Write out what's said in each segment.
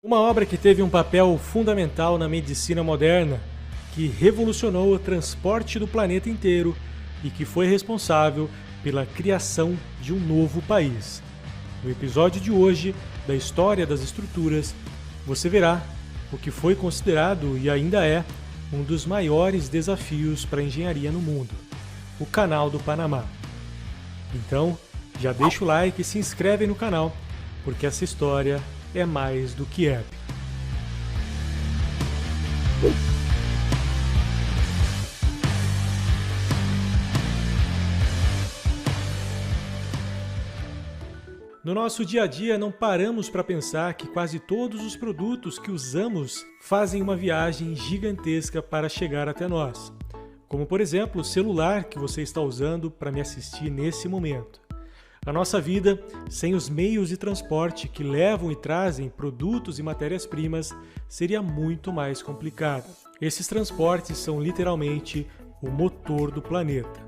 Uma obra que teve um papel fundamental na medicina moderna, que revolucionou o transporte do planeta inteiro e que foi responsável pela criação de um novo país. No episódio de hoje, da História das Estruturas, você verá o que foi considerado e ainda é um dos maiores desafios para a engenharia no mundo, o Canal do Panamá. Então, já deixa o like e se inscreve no canal, porque essa história é mais do que épica. No nosso dia a dia, não paramos para pensar que quase todos os produtos que usamos fazem uma viagem gigantesca para chegar até nós. Como, por exemplo, o celular que você está usando para me assistir nesse momento. A nossa vida, sem os meios de transporte que levam e trazem produtos e matérias-primas, seria muito mais complicada. Esses transportes são literalmente o motor do planeta.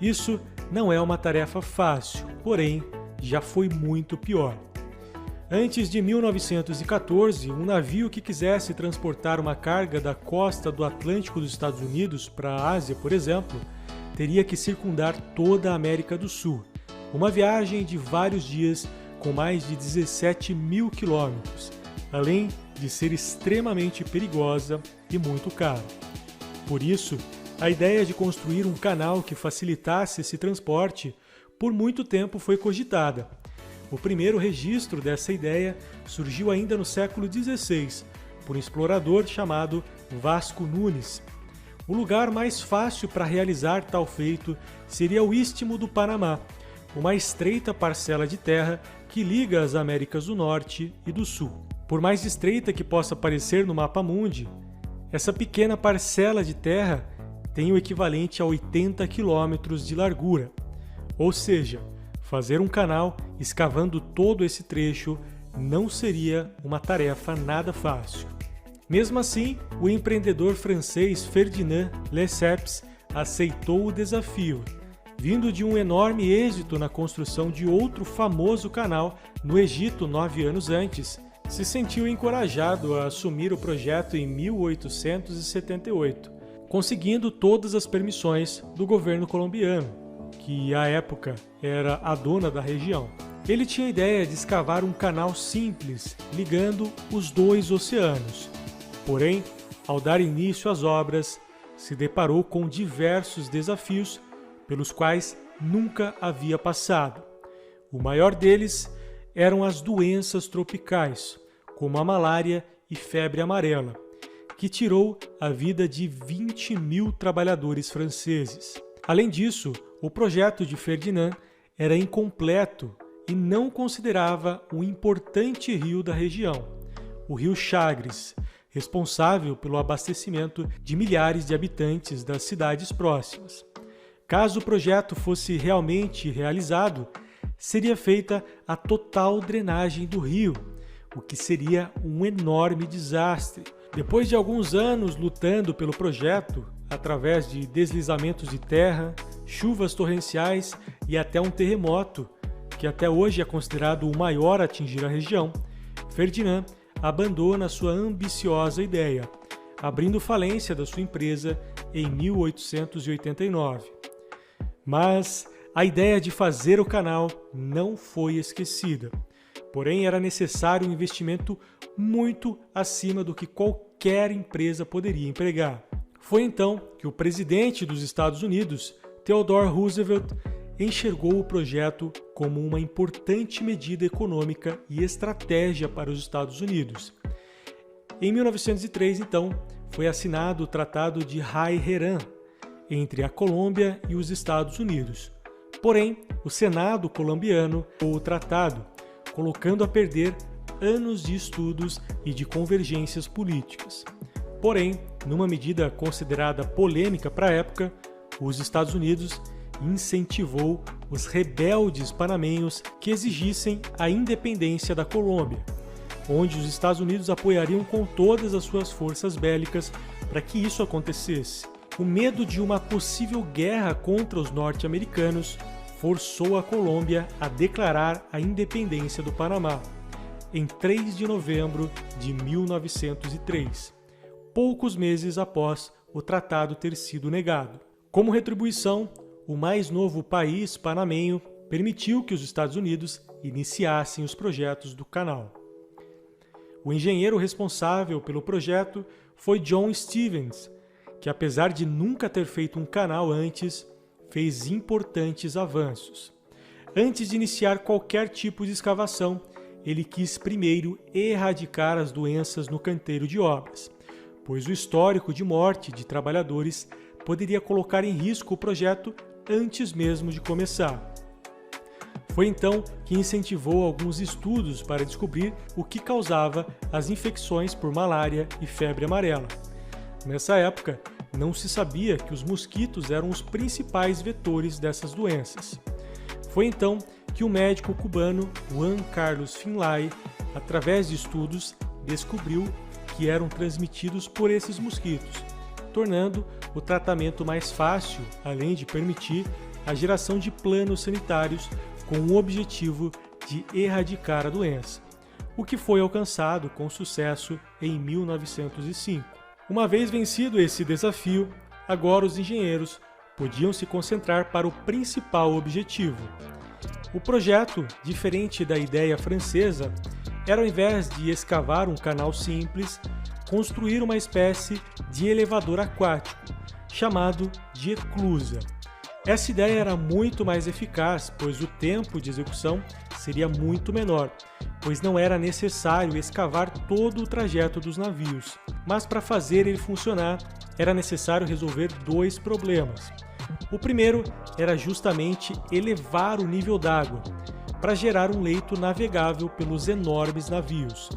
Isso não é uma tarefa fácil, porém, já foi muito pior. Antes de 1914, um navio que quisesse transportar uma carga da costa do Atlântico dos Estados Unidos para a Ásia, por exemplo, teria que circundar toda a América do Sul. Uma viagem de vários dias com mais de 17 mil quilômetros, além de ser extremamente perigosa e muito cara. Por isso, a ideia de construir um canal que facilitasse esse transporte por muito tempo foi cogitada. O primeiro registro dessa ideia surgiu ainda no século XVI, por um explorador chamado Vasco Nunes. O lugar mais fácil para realizar tal feito seria o Istmo do Panamá, uma estreita parcela de terra que liga as Américas do Norte e do Sul. Por mais estreita que possa parecer no mapa mundi, essa pequena parcela de terra tem o equivalente a 80 quilômetros de largura. Ou seja, fazer um canal escavando todo esse trecho não seria uma tarefa nada fácil. Mesmo assim, o empreendedor francês Ferdinand Lesseps aceitou o desafio. Vindo de um enorme êxito na construção de outro famoso canal no Egito 9 anos antes, se sentiu encorajado a assumir o projeto em 1878, conseguindo todas as permissões do governo colombiano, que à época era a dona da região. Ele tinha a ideia de escavar um canal simples, ligando os dois oceanos. Porém, ao dar início às obras, se deparou com diversos desafios pelos quais nunca havia passado. O maior deles eram as doenças tropicais, como a malária e febre amarela, que tirou a vida de 20 mil trabalhadores franceses. Além disso, o projeto de Ferdinand era incompleto e não considerava um importante rio da região, o rio Chagres, responsável pelo abastecimento de milhares de habitantes das cidades próximas. Caso o projeto fosse realmente realizado, seria feita a total drenagem do rio, o que seria um enorme desastre. Depois de alguns anos lutando pelo projeto, através de deslizamentos de terra, chuvas torrenciais e até um terremoto, que até hoje é considerado o maior a atingir a região, Ferdinand abandona sua ambiciosa ideia, abrindo falência da sua empresa em 1889. Mas a ideia de fazer o canal não foi esquecida. Porém, era necessário um investimento muito acima do que qualquer empresa poderia empregar. Foi então que o presidente dos Estados Unidos, Theodore Roosevelt, enxergou o projeto como uma importante medida econômica e estratégia para os Estados Unidos. Em 1903, então, foi assinado o Tratado de High-Herran entre a Colômbia e os Estados Unidos. Porém, o Senado colombiano aprovou o tratado, colocando a perder anos de estudos e de convergências políticas. Porém, numa medida considerada polêmica para a época, os Estados Unidos incentivou os rebeldes panamenhos que exigissem a independência da Colômbia, onde os Estados Unidos apoiariam com todas as suas forças bélicas para que isso acontecesse. O medo de uma possível guerra contra os norte-americanos forçou a Colômbia a declarar a independência do Panamá. em 3 de novembro de 1903, poucos meses após o tratado ter sido negado. Como retribuição, o mais novo país panamenho permitiu que os Estados Unidos iniciassem os projetos do canal. O engenheiro responsável pelo projeto foi John Stevens, que apesar de nunca ter feito um canal antes, fez importantes avanços. Antes de iniciar qualquer tipo de escavação, ele quis primeiro erradicar as doenças no canteiro de obras, pois o histórico de morte de trabalhadores poderia colocar em risco o projeto antes mesmo de começar. Foi então que incentivou alguns estudos para descobrir o que causava as infecções por malária e febre amarela. Nessa época, não se sabia que os mosquitos eram os principais vetores dessas doenças. Foi então que o médico cubano Juan Carlos Finlay, através de estudos, descobriu que eram transmitidos por esses mosquitos, tornando o tratamento mais fácil, além de permitir a geração de planos sanitários com o objetivo de erradicar a doença, o que foi alcançado com sucesso em 1905. Uma vez vencido esse desafio, agora os engenheiros podiam se concentrar para o principal objetivo. O projeto, diferente da ideia francesa, era ao invés de escavar um canal simples, construir uma espécie de elevador aquático, chamado de eclusa. Essa ideia era muito mais eficaz, pois o tempo de execução seria muito menor, pois não era necessário escavar todo o trajeto dos navios. Mas para fazer ele funcionar, era necessário resolver dois problemas. O primeiro era justamente elevar o nível d'água, para gerar um leito navegável pelos enormes navios.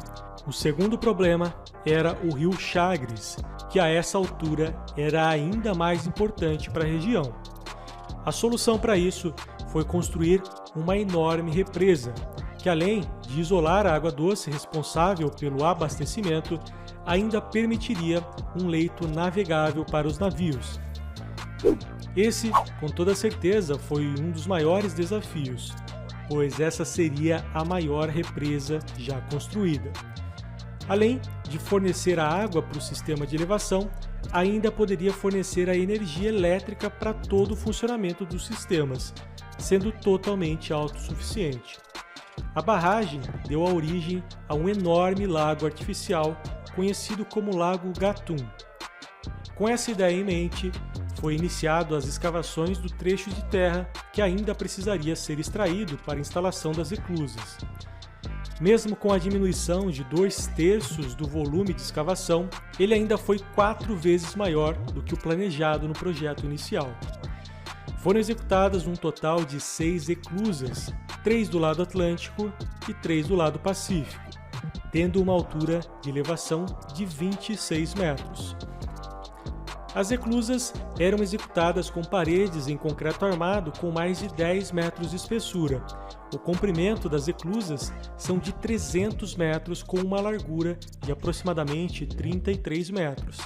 O segundo problema era o rio Chagres, que a essa altura era ainda mais importante para a região. A solução para isso foi construir uma enorme represa, que além de isolar a água doce responsável pelo abastecimento, ainda permitiria um leito navegável para os navios. Esse, com toda certeza, foi um dos maiores desafios, pois essa seria a maior represa já construída. Além de fornecer a água para o sistema de elevação, ainda poderia fornecer a energia elétrica para todo o funcionamento dos sistemas, sendo totalmente autossuficiente. A barragem deu a origem a um enorme lago artificial conhecido como Lago Gatun. Com essa ideia em mente, foi iniciado as escavações do trecho de terra que ainda precisaria ser extraído para a instalação das eclusas. Mesmo com a diminuição de 2/3 do volume de escavação, ele ainda foi 4 vezes maior do que o planejado no projeto inicial. Foram executadas um total de 6 eclusas, 3 do lado Atlântico e 3 do lado Pacífico, tendo uma altura de elevação de 26 metros. As eclusas eram executadas com paredes em concreto armado com mais de 10 metros de espessura. O comprimento das eclusas são de 300 metros com uma largura de aproximadamente 33 metros.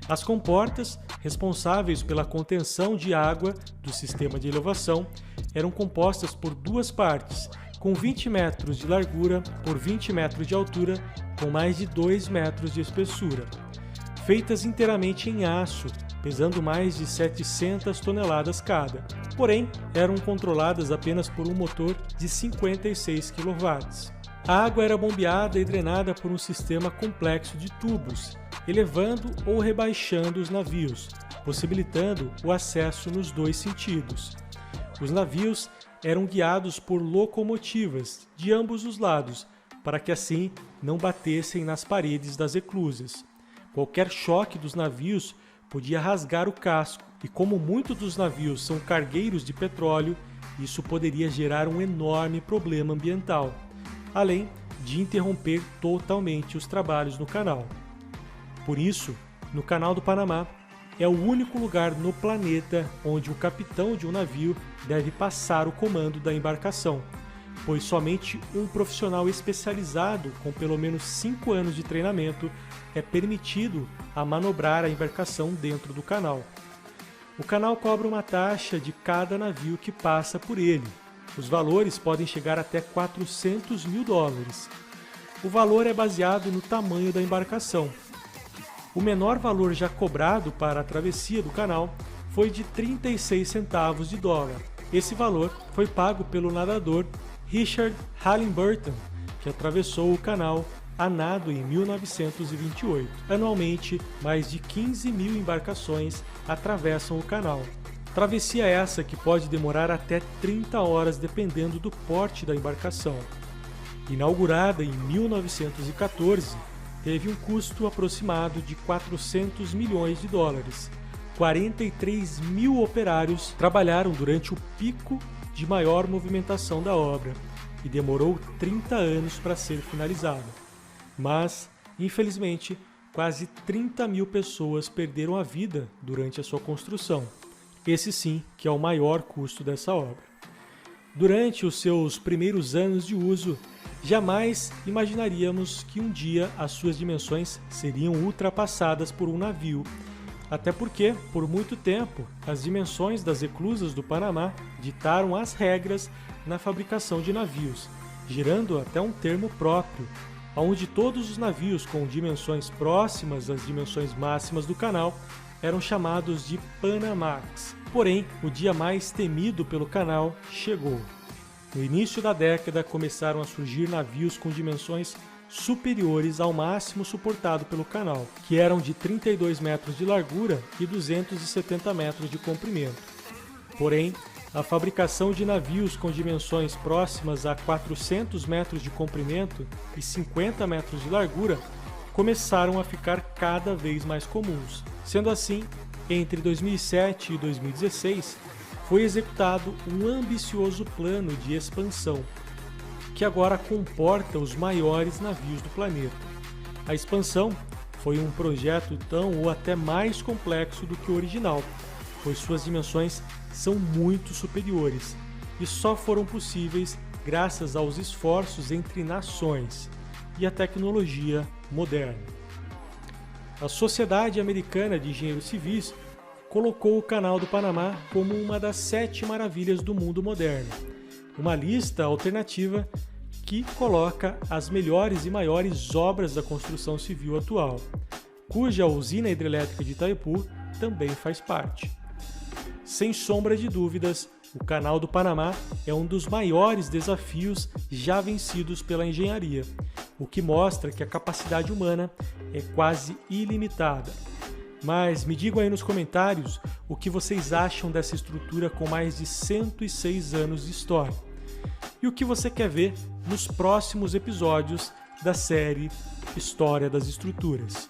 As comportas, responsáveis pela contenção de água do sistema de elevação, eram compostas por duas partes, com 20 metros de largura por 20 metros de altura, com mais de 2 metros de espessura. Feitas inteiramente em aço, pesando mais de 700 toneladas cada. Porém, eram controladas apenas por um motor de 56 kW. A água era bombeada e drenada por um sistema complexo de tubos, elevando ou rebaixando os navios, possibilitando o acesso nos dois sentidos. Os navios eram guiados por locomotivas de ambos os lados, para que assim não batessem nas paredes das eclusas. Qualquer choque dos navios podia rasgar o casco, e como muitos dos navios são cargueiros de petróleo, isso poderia gerar um enorme problema ambiental, além de interromper totalmente os trabalhos no canal. Por isso, no Canal do Panamá, é o único lugar no planeta onde o capitão de um navio deve passar o comando da embarcação, pois somente um profissional especializado com pelo menos 5 anos de treinamento é permitido a manobrar a embarcação dentro do canal. O canal cobra uma taxa de cada navio que passa por ele. Os valores podem chegar até $400 mil. O valor é baseado no tamanho da embarcação. O menor valor já cobrado para a travessia do canal foi de 36 centavos de dólar. Esse valor foi pago pelo nadador Richard Halliburton, que atravessou o canal a nado em 1928. Anualmente, mais de 15 mil embarcações atravessam o canal. Travessia essa que pode demorar até 30 horas dependendo do porte da embarcação. Inaugurada em 1914, teve um custo aproximado de 400 milhões de dólares. 43 mil operários trabalharam durante o pico de maior movimentação da obra e demorou 30 anos para ser finalizada. Mas, infelizmente, quase 30 mil pessoas perderam a vida durante a sua construção. Esse sim que é o maior custo dessa obra. Durante os seus primeiros anos de uso, jamais imaginaríamos que um dia as suas dimensões seriam ultrapassadas por um navio. Até porque, por muito tempo, as dimensões das eclusas do Panamá ditaram as regras na fabricação de navios, gerando até um termo próprio, onde todos os navios com dimensões próximas às dimensões máximas do canal eram chamados de Panamax. Porém, o dia mais temido pelo canal chegou. No início da década, começaram a surgir navios com dimensões superiores ao máximo suportado pelo canal, que eram de 32 metros de largura e 270 metros de comprimento. Porém, a fabricação de navios com dimensões próximas a 400 metros de comprimento e 50 metros de largura começaram a ficar cada vez mais comuns. Sendo assim, entre 2007 e 2016, foi executado um ambicioso plano de expansão, que agora comporta os maiores navios do planeta. A expansão foi um projeto tão ou até mais complexo do que o original, pois suas dimensões são muito superiores e só foram possíveis graças aos esforços entre nações e a tecnologia moderna. A Sociedade Americana de Engenheiros Civis colocou o Canal do Panamá como uma das 7 maravilhas do mundo moderno, uma lista alternativa que coloca as melhores e maiores obras da construção civil atual, cuja usina hidrelétrica de Itaipu também faz parte. Sem sombra de dúvidas, o Canal do Panamá é um dos maiores desafios já vencidos pela engenharia, o que mostra que a capacidade humana é quase ilimitada. Mas me digam aí nos comentários o que vocês acham dessa estrutura com mais de 106 anos de história. E o que você quer ver nos próximos episódios da série História das Estruturas.